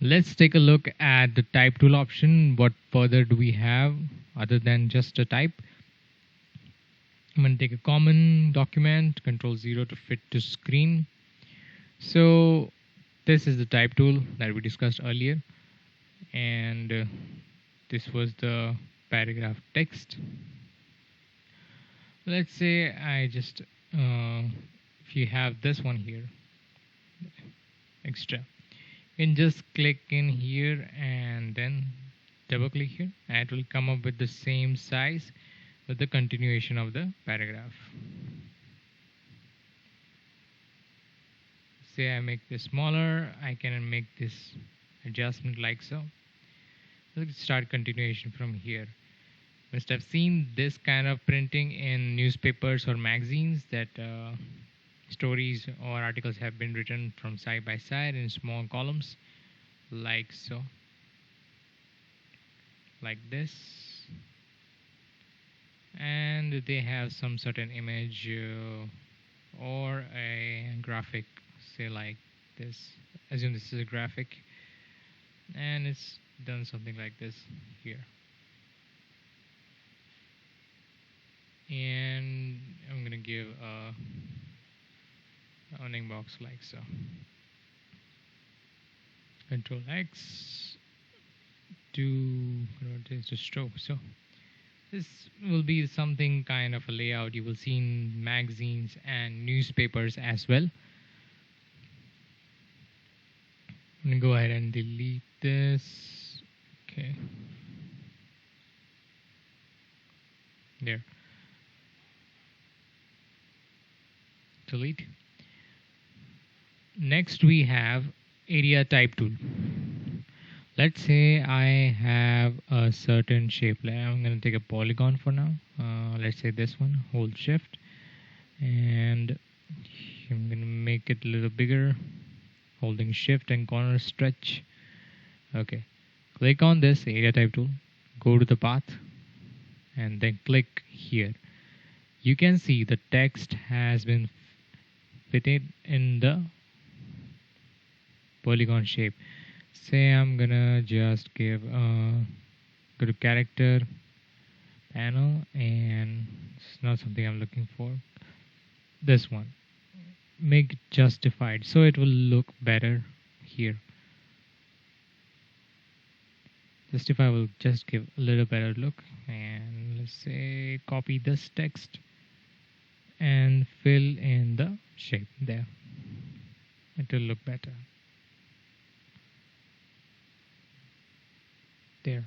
Let's take a look at the type tool option. What further do we have other than just a type? I'm going to take a common document, Control 0 to fit to screen. So this is the type tool that we discussed earlier, and this was the paragraph text. Let's say I just if you have this one here extra, you can just click in here and then double click here, and it will come up with the same size with the continuation of the paragraph. Say I make this smaller, I can make this adjustment like so. Let's start continuation from here. Must have seen this kind of printing in newspapers or magazines, that stories or articles have been written from side by side in small columns like so, like this, and they have some certain image or a graphic, say like this. Assume this is a graphic, and it's done something like this here. And I'm gonna give a rounding box like so. Control X to convert this to stroke. So this will be something kind of a layout you will see in magazines and newspapers as well. I'm gonna go ahead and delete this. Okay. There. Delete. Next we have area type tool. Let's say I have a certain shape. I'm going to take a polygon for now. Let's say this one. Hold shift, and I'm going to make it a little bigger. Holding shift and corner stretch. Okay. Click on this area type tool. Go to the path, and then click here. You can see the text has been fitted in the polygon shape. Say I'm gonna just give go to character panel, and it's not something I'm looking for. This one, make it justified so it will look better here. Justify will just give a little better look, and let's say copy this text and fill in the shape there. It will look better. There.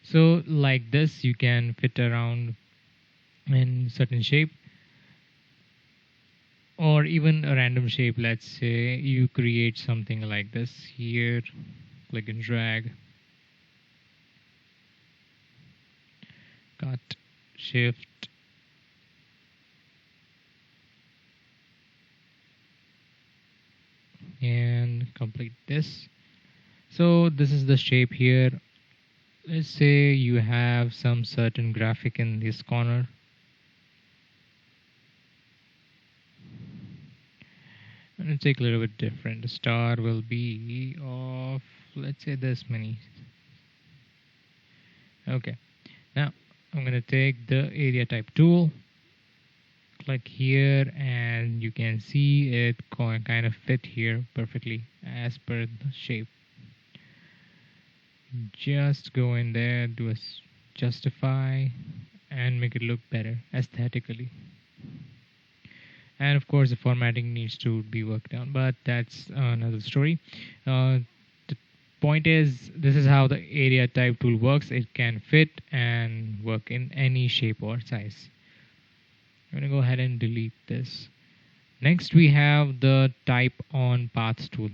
So like this you can fit around in certain shape, or even a random shape. Let's say you create something like this here, click and drag, cut, shift, and complete this. So this is the shape here. Let's say you have some certain graphic in this corner. And it's take a little bit different. The star will be of, let's say, this many. Okay. Now I'm gonna take the area type tool, click here, and you can see it kind of fit here perfectly as per the shape. Just go in there, do a justify, and make it look better aesthetically. And of course the formatting needs to be worked on, but that's another story. The point is, this is how the area type tool works. It can fit and work in any shape or size. I'm going to go ahead and delete this. Next we have the type on paths tool.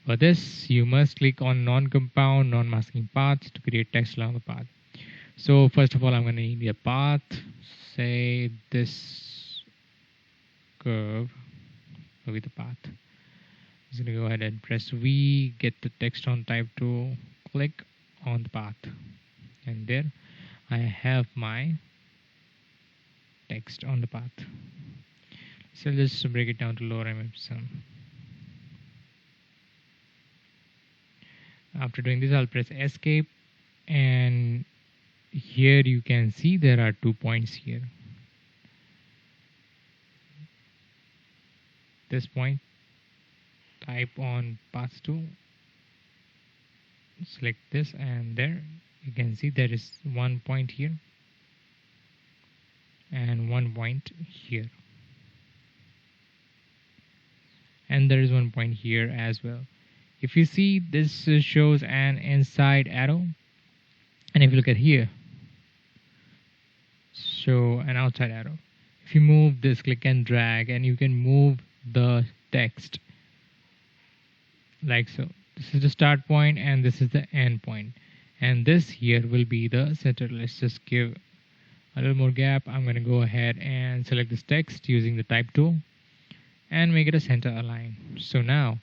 For this you must click on non-compound, non-masking paths to create text along the path. So first of all I'm going to need a path, say this curve will be the path. I'm just going to go ahead and press V, get the text on type tool, click on the path, and there I have my text on the path. So let's break it down to lower image sum. After doing this, I'll press escape, and here you can see there are 2 points here. This point, type on path tool, select this, and there you can see there is 1 point here and 1 point here, and there is 1 point here as well. If you see, this shows an inside arrow, and if you look at here, show an outside arrow. If you move this, click and drag, and you can move the text like so. This is the start point and this is the end point, and this here will be the center. Let's just give a little more gap. I'm going to go ahead and select this text using the type tool and make it a center align. So now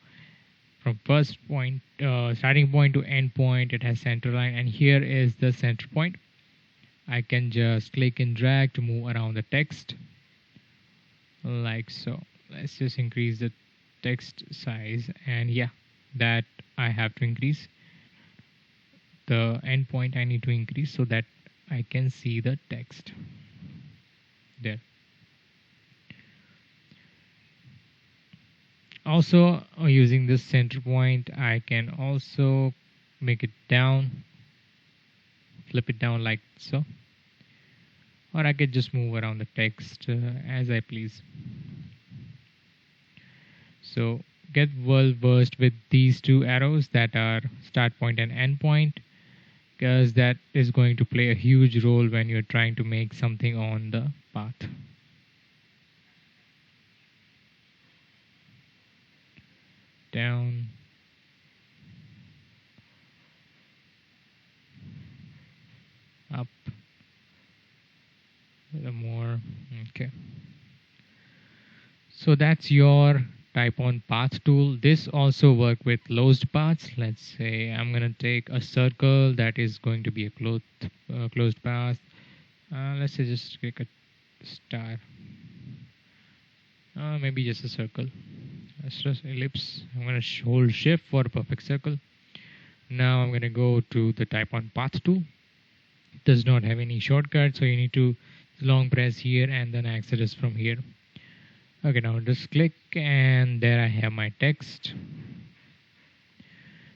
from first point, starting point to end point, it has center line, and here is the center point. I can just click and drag to move around the text like so. Let's just increase the text size, and yeah, that I have to increase. The end point I need to increase so that I can see the text there. Also, using this center point, I can also make it down, flip it down like so, or I could just move around the text as I please. So get well versed with these two arrows that are start point and end point, because that is going to play a huge role when you're trying to make something on the path. Down, up, a little more. Okay. So that's your type on path tool. This also work with closed paths. Let's say I'm gonna take a circle that is going to be a closed path. Let's say just click a star. Maybe just a circle. Let's just ellipse. I'm gonna hold shift for a perfect circle. Now I'm gonna go to the type on path tool. It does not have any shortcut, so you need to long press here and then access from here. Okay, now just click, and there I have my text.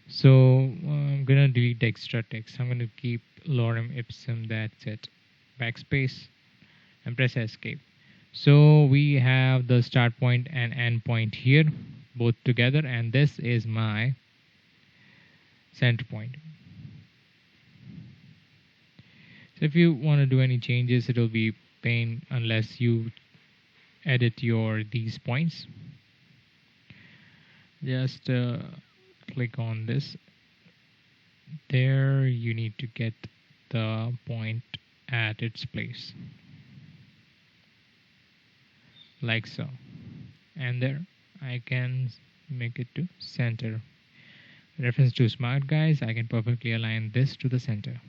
So I'm gonna delete the extra text. I'm gonna keep lorem ipsum, that's it. Backspace and press escape. So we have the start point and end point here, both together, and this is my center point. So if you want to do any changes, it will be pain unless you edit these points. Just click on this. There you need to get the point at its place like so, and there I can make it to center. Reference to smart guys, I can perfectly align this to the center.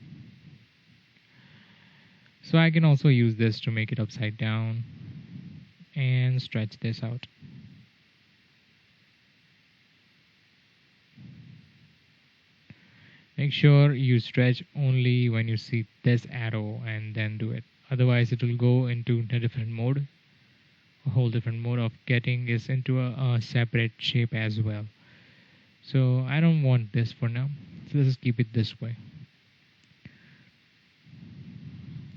So I can also use this to make it upside down and stretch this out. Make sure you stretch only when you see this arrow and then do it. Otherwise it will go into a different mode. A whole different mode of getting this into a separate shape as well. So I don't want this for now. So let's just keep it this way.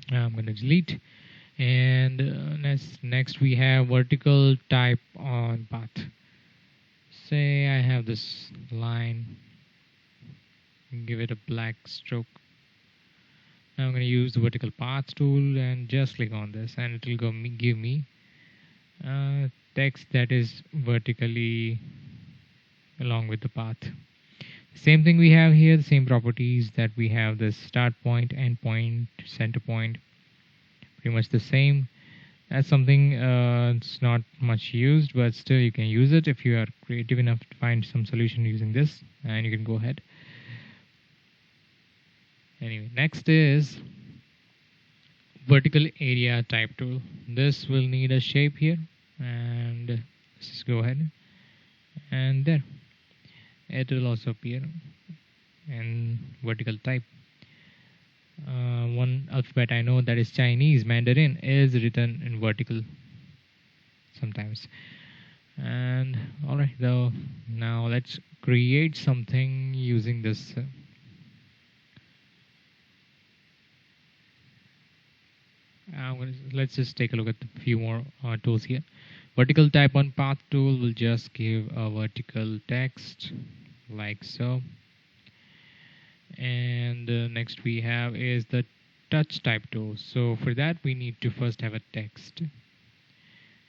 Now I'm going to delete. And next we have vertical type on path. Say I have this line. Give it a black stroke. Now I'm going to use the vertical path tool and just click on this, and it will give me text that is vertically along with the path. Same thing we have here, the same properties that we have, the start point, end point, center point, pretty much the same. That's something it's not much used, but still you can use it if you are creative enough to find some solution using this, and you can go ahead. Anyway, next is vertical area type tool. This will need a shape here, and let's just go ahead, and there it will also appear. and vertical type. One alphabet I know, that is Chinese Mandarin, is written in vertical sometimes. And all right, though, now let's create something using this. Let's just take a look at a few more tools here. Vertical type on path tool will just give a vertical text like so. And next we have is the touch type tool. So for that we need to first have a text,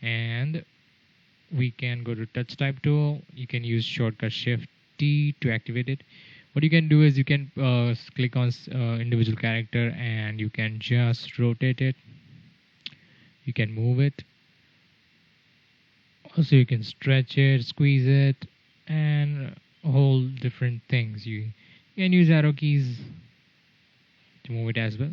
and we can go to touch type tool. You can use shortcut shift T to activate it. What you can do is you can click on individual character and you can just rotate it. You can move it. Also you can stretch it, squeeze it, and whole different things. You can use arrow keys to move it as well.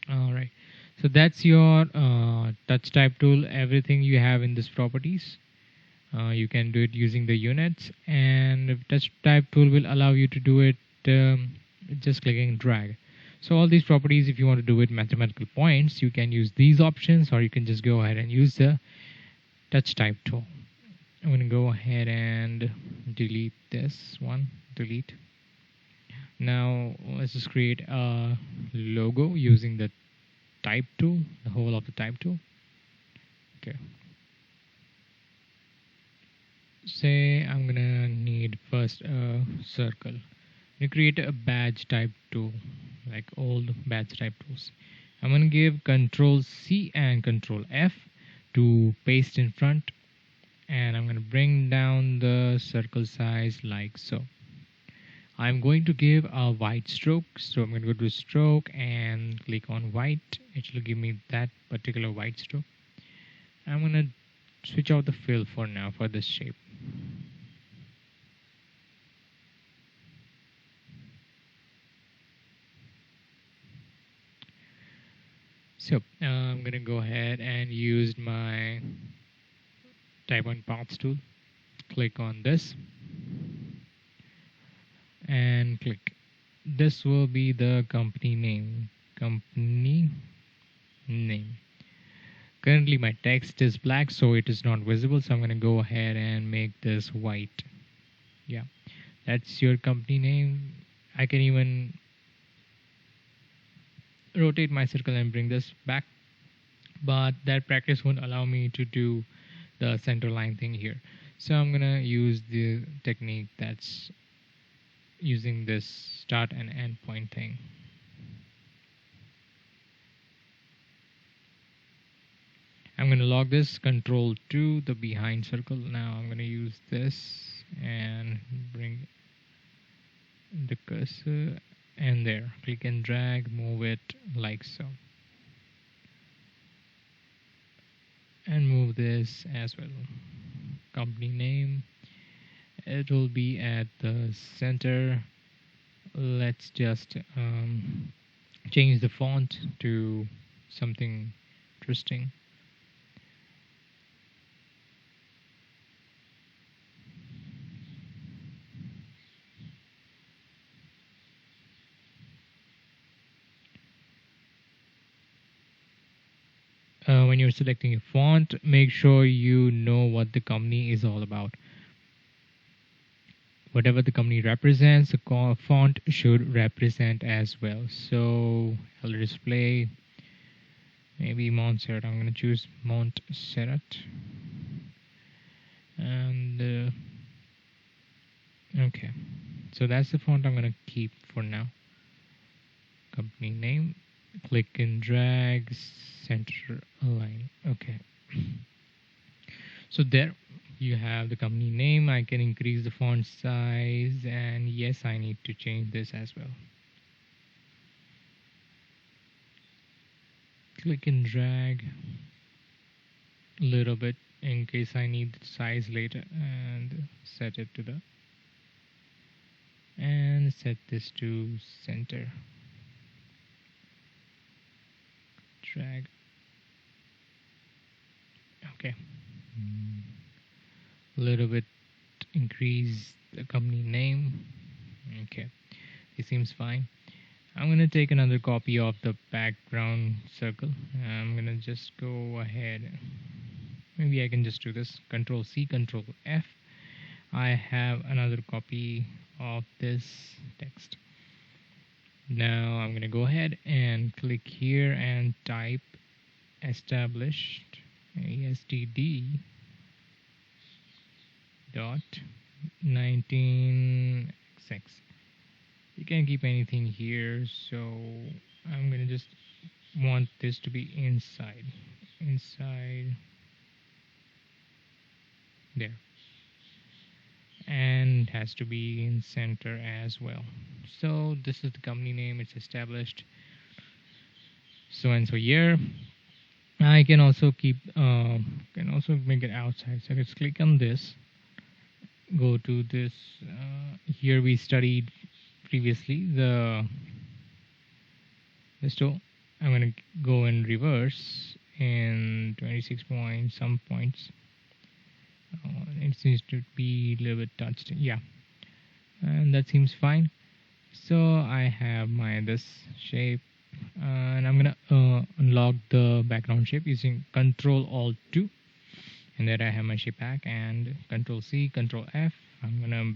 All right, so that's your touch type tool. Everything you have in this properties, you can do it using the units, and touch type tool will allow you to do it just clicking drag. So all these properties, if you want to do it mathematical points, you can use these options, or you can just go ahead and use the touch type tool. I'm going to go ahead and delete this one. Delete. Now let's just create a logo using the type tool, the whole of the type tool. Okay. Say I'm gonna need first a circle. We create a badge type tool, like old badge type tools. I'm gonna give Control C and Control F to paste in front, and I'm gonna bring down the circle size like so. I'm going to give a white stroke, so I'm going to go to stroke and click on white. It will give me that particular white stroke. I'm going to switch out the fill for now for this shape. So I'm going to go ahead and use my type on paths tool. Click on this and click. This will be the company name. Company name. Currently my text is black, so it is not visible, so I'm going to go ahead and make this white. Yeah, that's your company name. I can even rotate my circle and bring this back, but that practice won't allow me to do the center line thing here. So I'm gonna use the technique that's using this start and end point thing. I'm gonna log this control to the behind circle. Now I'm gonna use this and bring the cursor and there. Click and drag, move it like so. And move this as well. Company name, it will be at the center. Let's just change the font to something interesting. When you're selecting a font, make sure you know what the company is all about. Whatever the company represents, the font should represent as well. So I'll display maybe Montserrat. I'm going to choose Montserrat. And okay, so that's the font I'm going to keep for now. Company name, click and drag, center align. Okay. So there you have the company name. I can increase the font size, and yes, I need to change this as well. Click and drag a little bit in case I need the size later, and set it to the, and set this to center. Drag. Okay. A little bit increase the company name. Okay, it seems fine. I'm gonna take another copy of the background circle. I'm gonna just go ahead. Maybe I can just do this. Control C, Control F. I have another copy of this text. Now I'm gonna go ahead and click here and type established ASTD dot 19x. You can keep anything here, so I'm gonna just want this to be inside there, and has to be in center as well. So this is the company name. It's established so and so year. I can also keep can also make it outside, so let's click on this, go to this here we studied previously the tool. I'm gonna go in reverse in 26 point some points. It seems to be a little bit touched, yeah, and that seems fine. So I have my this shape, and I'm gonna unlock the background shape using Control Alt 2, and there I have my shape pack, and Control C, Control F. I'm gonna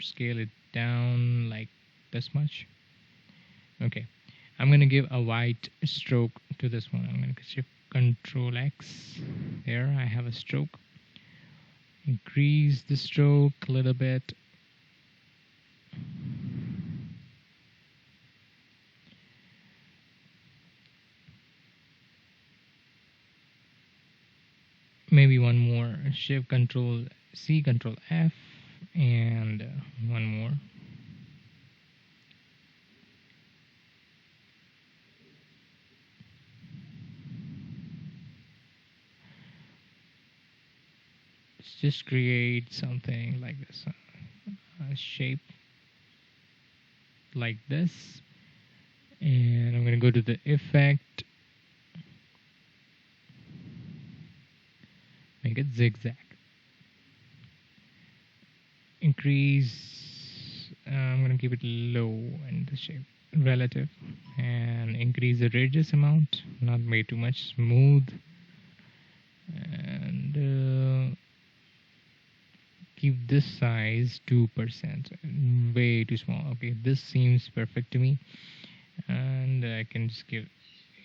scale it down like this much. Okay, I'm gonna give a white stroke to this one. I'm gonna shift Control X. There I have a stroke. Increase the stroke a little bit. Maybe one more. Shift Control C, Control F, and one more. Let's just create something like this, a shape like this, and I'm going to go to the effect, make it zigzag, increase, I'm going to keep it low in the shape, relative, and increase the radius amount, not way too much, smooth, and keep this size 2%, way too small. Okay, this seems perfect to me, and I can just give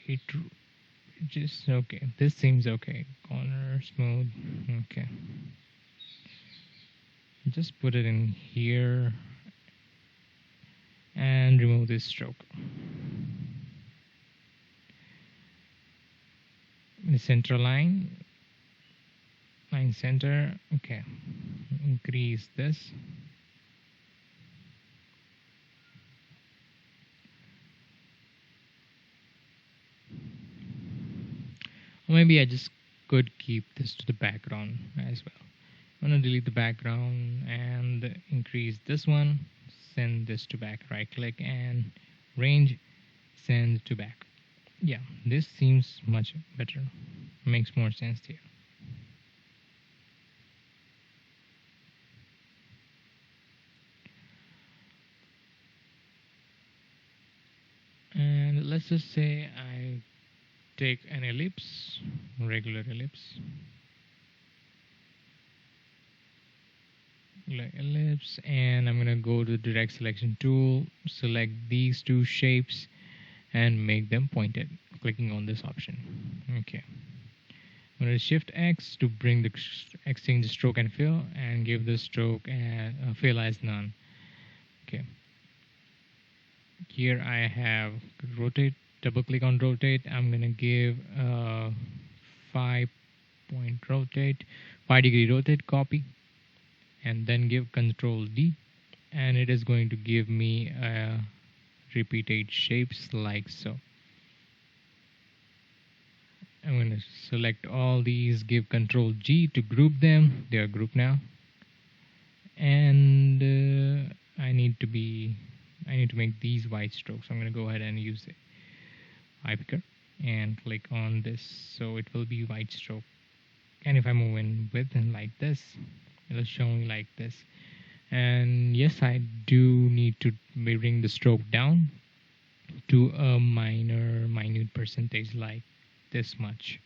it just okay. This seems okay. Corner smooth. Okay, just put it in here and remove this stroke. The center line center. Okay, increase this. Or maybe I just could keep this to the background as well. I'm gonna delete the background and increase this one, send this to back, right click and range, send to back. Yeah, this seems much better, makes more sense here. And let's just say I take an ellipse, regular ellipse, and I'm gonna go to the direct selection tool, select these two shapes and make them pointed, clicking on this option. Okay, I'm gonna shift X to bring the exchange stroke and fill, and give the stroke and fill as none. Okay, here I have rotate, double click on rotate. I'm gonna give 5-point rotate, 5-degree rotate copy, and then give Control D, and it is going to give me repeated shapes like so. I'm going to select all these, give Control G to group them. They are grouped now. And I need to make these white strokes. I'm going to go ahead and use the eye picker and click on this, so it will be white stroke. And if I move in width and like this, it'll show me like this. And yes, I do need to bring the stroke down to a minute percentage, like this much,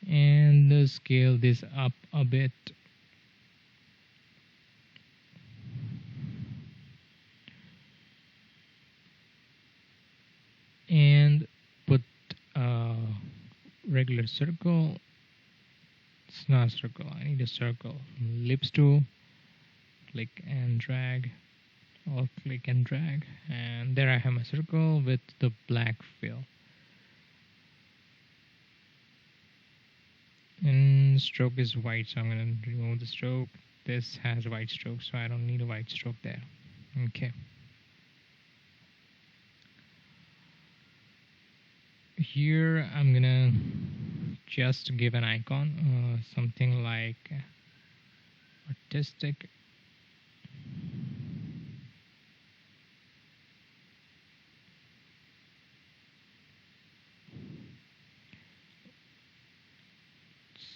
and scale this up a bit. And put a regular circle. It's not a circle, I need a circle. Ellipse tool, click and drag, or click and drag, and there I have my circle with the black fill. And stroke is white, so I'm going to remove the stroke. This has a white stroke, so I don't need a white stroke there. Okay. Here I'm gonna just give an icon, something like artistic.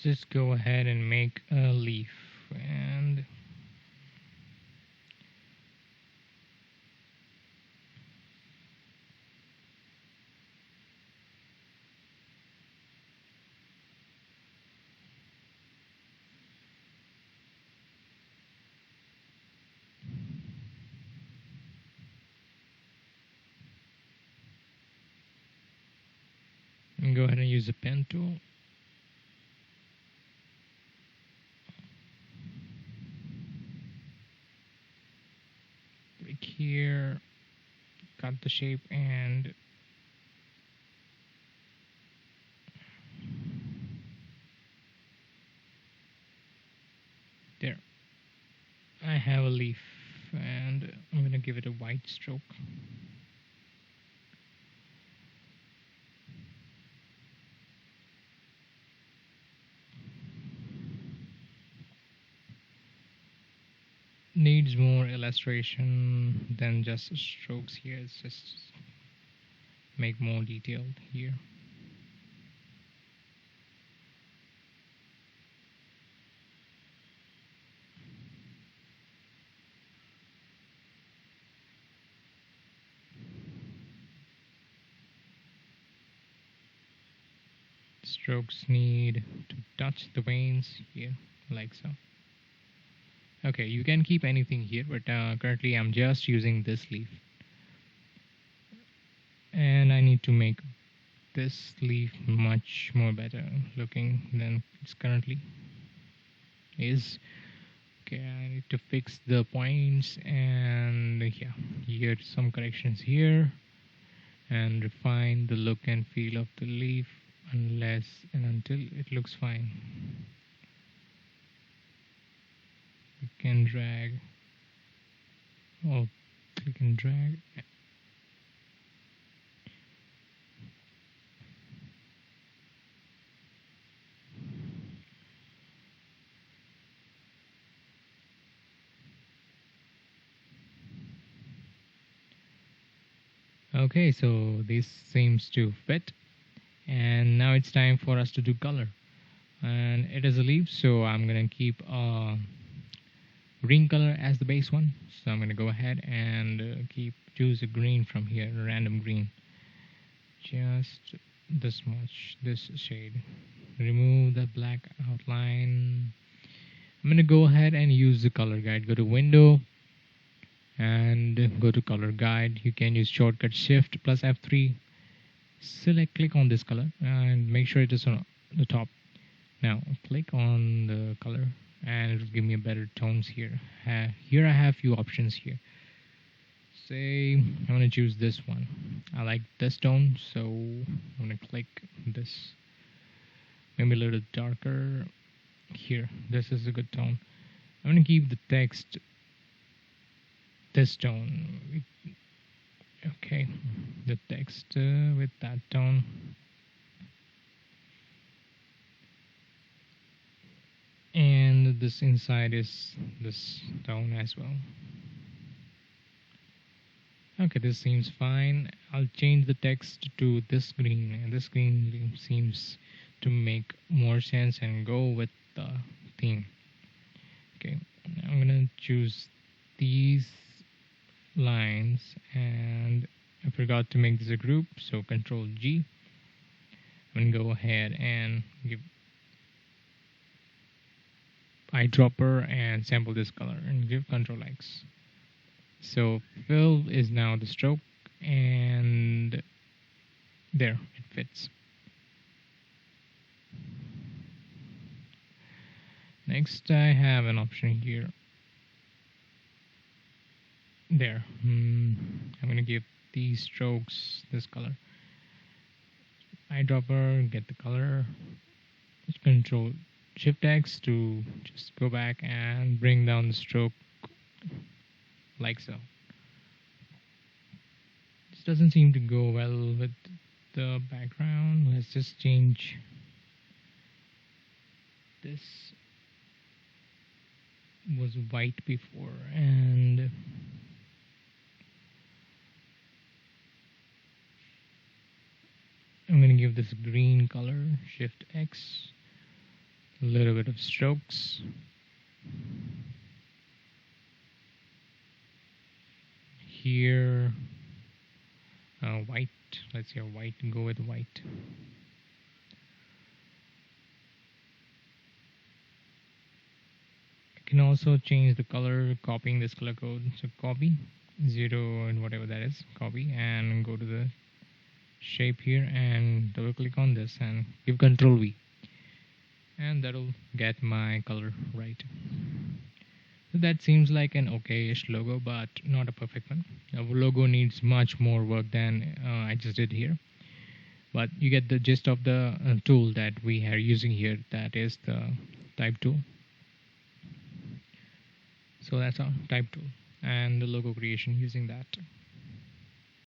Just go ahead and make a leaf, and go ahead and use the pen tool. Click here, cut the shape, and there. I have a leaf, and I'm going to give it a white stroke. Needs more illustration than just strokes here. It's just make more detailed here. Strokes need to touch the veins here, like so. Okay, you can keep anything here, but currently I'm just using this leaf. And I need to make this leaf much more better looking than it's currently is. Okay, I need to fix the points, and yeah, here some corrections here, and refine the look and feel of the leaf unless and until it looks fine. You can drag, or click and drag. Okay, so this seems to fit, and now it's time for us to do color. And it is a leaf, so I'm gonna keep green color as the base one. So I'm gonna go ahead and choose a green from here, a random green, just this much, this shade. Remove the black outline. I'm gonna go ahead and use the color guide. Go to window and go to color guide. You can use shortcut shift plus F3. Click on this color and make sure it is on the top. Now click on the color and it will give me a better tones here. Here I have few options here. Say I'm gonna choose this one. I like this tone, so I'm gonna click this. Maybe a little darker here. This is a good tone. I'm gonna keep the text this tone. Okay, the text with that tone. this inside is this tone as well. Okay, this seems fine. I'll change the text to this green, and this green seems to make more sense and go with the theme. Okay, I'm gonna choose these lines, and I forgot to make this a group, so Control G. I'm gonna go ahead and give eyedropper and sample this color and give Control X. So fill is now the stroke, and there it fits. Next, I have an option here. There. I'm going to give these strokes this color. Eyedropper, get the color. Control Shift X to just go back and bring down the stroke like so. This doesn't seem to go well with the background. Let's just change this. Was white before, and I'm going to give this green color. Shift X, a little bit of strokes. Here, white. Let's see, white. Go with white. Can also change the color, copying this color code. So copy 0 and whatever that is, copy, and go to the shape here and double click on this and give Control V, and that'll get my color right. So that seems like an okay-ish logo, but not a perfect one. Our logo needs much more work than I just did here, but you get the gist of the tool that we are using here, that is the type tool. So that's our type tool and the logo creation using that.